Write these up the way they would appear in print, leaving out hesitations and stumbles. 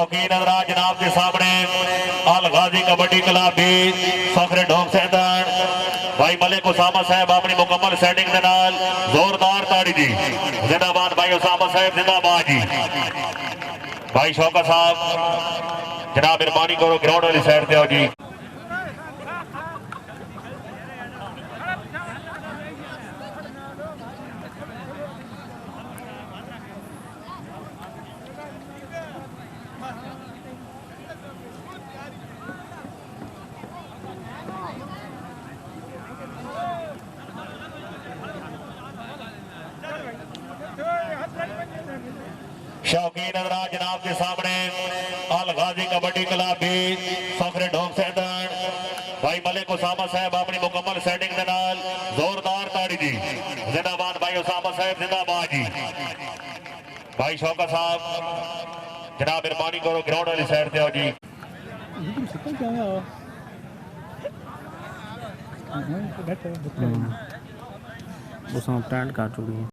शौकीन हजरात जनाब के सामने अल गाजी कबड्डी क्लब भी फखरे ढोंग सैदन भाई मलिक उसामा साहब अपनी मुकम्मल सेटिंग के नाल जोरदार ताड़ी जी जिंदाबाद भाई उसामा साहब जिंदाबाद जी भाई शौकत साहब जनाब मेहरबानी करो ग्राउंड वाली साइड पे आओ जी शौकीन हजरात जनाब के सामने अल गाजी कबड्डी क्लब भी फखरे ढोंग सैदन भाई मलिक उसामा साहब अपनी मुकम्मल सेटिंग के नाल जोरदार ताड़ी जी जिंदाबाद भाई उसामा साहब जिंदाबाद जी भाई शौकत साहब जनाब मेहरबानी करो ग्राउंड वाली साइड पे आओ जी उसमें पैंट काट चुकी है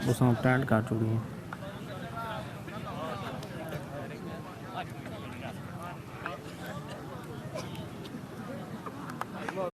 उसमें पैंट काट चुकी है